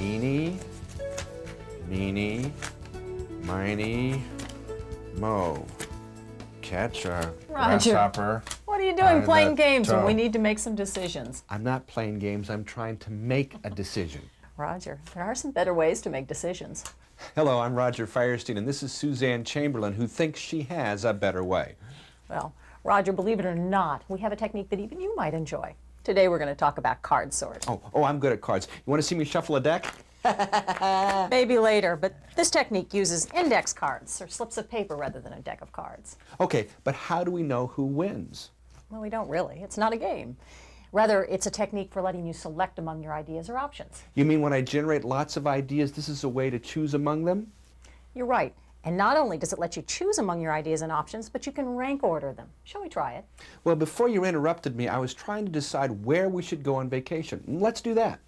Eeny, meeny, miny, mo. Catch a grasshopper. What are you doing playing games when toe. we need to make some decisions? I'm not playing games. I'm trying to make a decision. Roger, there are some better ways to make decisions. Hello, I'm Roger Firestien, and this is Suzanne Chamberlin, who thinks she has a better way. Well, Roger, believe it or not, we have a technique that even you might enjoy. Today we're going to talk about card sort. Oh, I'm good at cards. You want to see me shuffle a deck? Maybe later, but this technique uses index cards, or slips of paper rather than a deck of cards. Okay, but how do we know who wins? Well, we don't really. It's not a game. Rather, it's a technique for letting you select among your ideas or options. You mean when I generate lots of ideas, this is a way to choose among them? You're right. And not only does it let you choose among your ideas and options, but you can rank order them. Shall we try it? Well, before you interrupted me, I was trying to decide where we should go on vacation. Let's do that.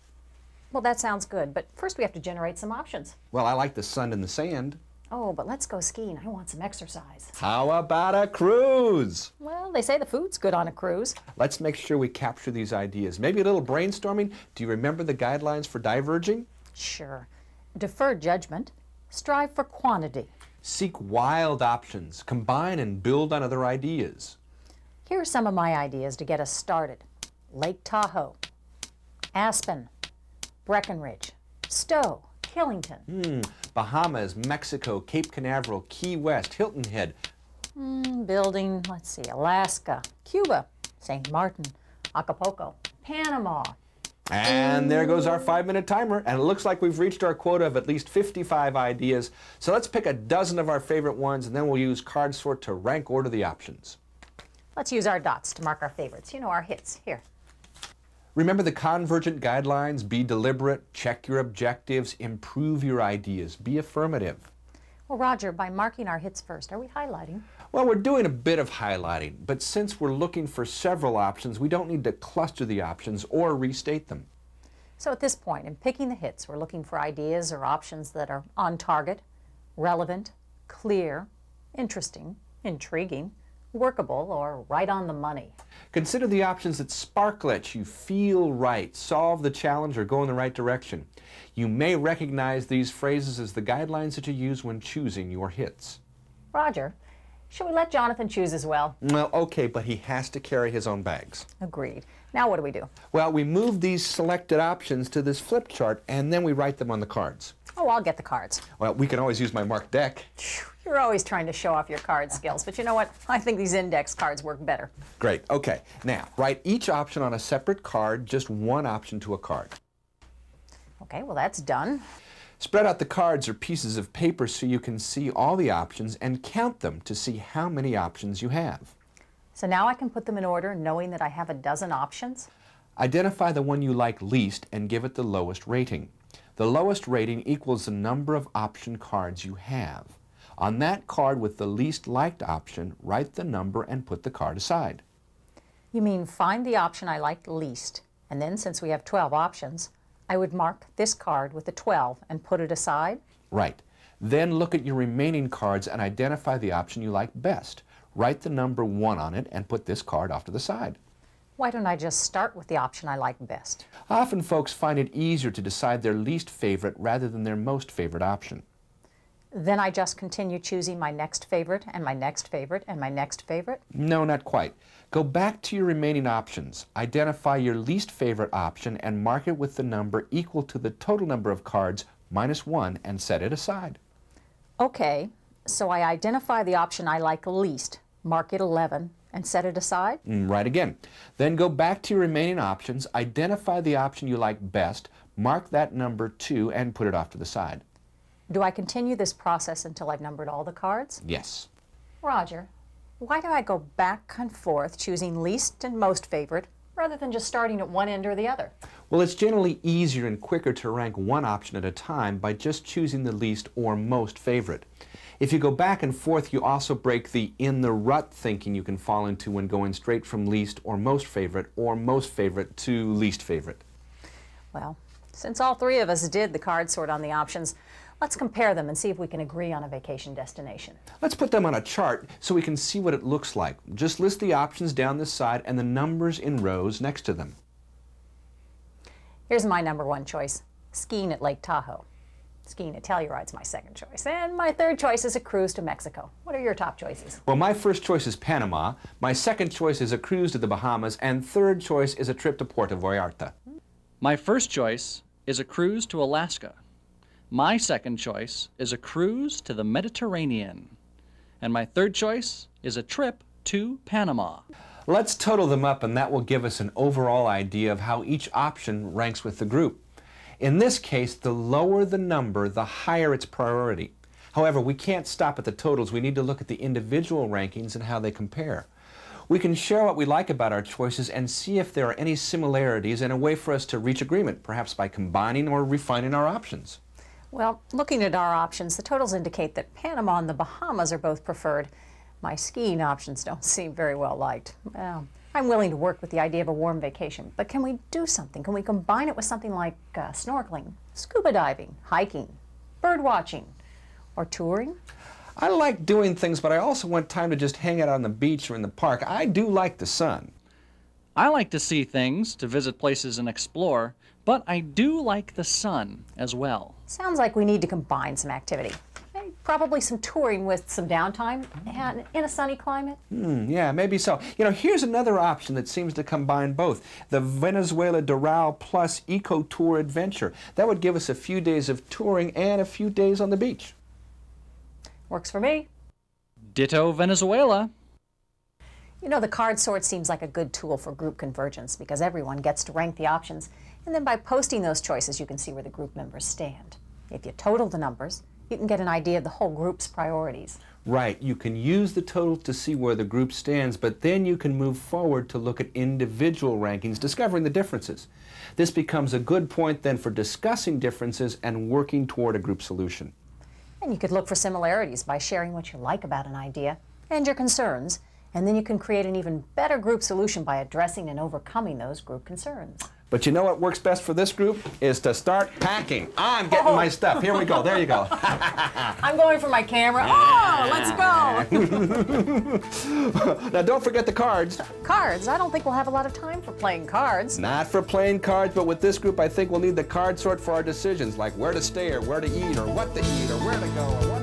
Well, that sounds good, but first we have to generate some options. Well, I like the sun and the sand. Oh, but let's go skiing. I want some exercise. How about a cruise? Well, they say the food's good on a cruise. Let's make sure we capture these ideas. Maybe a little brainstorming. Do you remember the guidelines for diverging? Sure. Defer judgment. Strive for quantity. Seek wild options. Combine and build on other ideas. Here are some of my ideas to get us started. Lake Tahoe, Aspen, Breckenridge, Stowe, Killington. Bahamas, Mexico, Cape Canaveral, Key West, Hilton Head. Building, let's see, Alaska, Cuba, St. Martin, Acapulco, Panama. And there goes our 5-minute timer, and it looks like we've reached our quota of at least 55 ideas. So let's pick a dozen of our favorite ones, and then we'll use card sort to rank order the options. Let's use our dots to mark our favorites. You know, our hits. Here. Remember the convergent guidelines. Be deliberate, check your objectives, improve your ideas, be affirmative. Well, Roger, by marking our hits first, are we highlighting? Well, we're doing a bit of highlighting, but since we're looking for several options, we don't need to cluster the options or restate them. So at this point, in picking the hits, we're looking for ideas or options that are on target, relevant, clear, interesting, intriguing, workable, or right on the money. Consider the options that sparkle at you, feel right, solve the challenge, or go in the right direction. You may recognize these phrases as the guidelines that you use when choosing your hits. Roger, shall we let Jonathan choose as well? Well, okay, but he has to carry his own bags. Agreed. Now what do we do? Well, we move these selected options to this flip chart, and then we write them on the cards. Oh, I'll get the cards. Well, we can always use my marked deck. You're always trying to show off your card skills, but you know what? I think these index cards work better. Great. Okay. Now, write each option on a separate card, just one option to a card. Okay, well, that's done. Spread out the cards or pieces of paper so you can see all the options and count them to see how many options you have. So now I can put them in order knowing that I have a dozen options? Identify the one you like least and give it the lowest rating. The lowest rating equals the number of option cards you have. On that card with the least liked option, write the number and put the card aside. You mean find the option I liked least, and then since we have 12 options, I would mark this card with a 12 and put it aside? Right. Then look at your remaining cards and identify the option you like best. Write the number 1 on it and put this card off to the side. Why don't I just start with the option I like best? Often folks find it easier to decide their least favorite rather than their most favorite option. Then I just continue choosing my next favorite and my next favorite and my next favorite? No, not quite. Go back to your remaining options. Identify your least favorite option and mark it with the number equal to the total number of cards minus 1 and set it aside. Okay, so I identify the option I like least, mark it 11, and set it aside? Right again. Then go back to your remaining options, identify the option you like best, mark that number 2, and put it off to the side. Do I continue this process until I've numbered all the cards? Yes. Roger, why do I go back and forth choosing least and most favorite rather than just starting at one end or the other? Well, it's generally easier and quicker to rank one option at a time by just choosing the least or most favorite. If you go back and forth, you also break the in-the-rut thinking you can fall into when going straight from least or most favorite to least favorite. Well, since all three of us did the card sort on the options, let's compare them and see if we can agree on a vacation destination. Let's put them on a chart so we can see what it looks like. Just list the options down this side and the numbers in rows next to them. Here's my number one choice, skiing at Lake Tahoe. Skiing at Telluride's my second choice. And my third choice is a cruise to Mexico. What are your top choices? Well, my first choice is Panama, my second choice is a cruise to the Bahamas, and third choice is a trip to Puerto Vallarta. My first choice is a cruise to Alaska. My second choice is a cruise to the Mediterranean. And my third choice is a trip to Panama. Let's total them up, and that will give us an overall idea of how each option ranks with the group. In this case, the lower the number, the higher its priority. However, we can't stop at the totals. We need to look at the individual rankings and how they compare. We can share what we like about our choices and see if there are any similarities and a way for us to reach agreement, perhaps by combining or refining our options. Well, looking at our options, the totals indicate that Panama and the Bahamas are both preferred. My skiing options don't seem very well liked. Well, I'm willing to work with the idea of a warm vacation, but can we do something? Can we combine it with something like snorkeling, scuba diving, hiking, bird watching, or touring? I like doing things, but I also want time to just hang out on the beach or in the park. I do like the sun. I like to see things, to visit places and explore, but I do like the sun as well. Sounds like we need to combine some activity. Probably some touring with some downtime and in a sunny climate. Yeah, maybe so. You know, here's another option that seems to combine both. The Venezuela Doral Plus Eco Tour Adventure. That would give us a few days of touring and a few days on the beach. Works for me. Ditto Venezuela. You know, the card sort seems like a good tool for group convergence because everyone gets to rank the options, and then by posting those choices you can see where the group members stand. If you total the numbers, you can get an idea of the whole group's priorities. Right, you can use the total to see where the group stands, but then you can move forward to look at individual rankings, discovering the differences. This becomes a good point then for discussing differences and working toward a group solution. And you could look for similarities by sharing what you like about an idea and your concerns, and then you can create an even better group solution by addressing and overcoming those group concerns. But you know what works best for this group is to start packing. I'm getting my stuff. Here we go. There you go. I'm going for my camera. Oh, let's go. Now don't forget the cards. Cards? I don't think we'll have a lot of time for playing cards. Not for playing cards, but with this group I think we'll need the card sort for our decisions, like where to stay or where to eat or what to eat or where to go or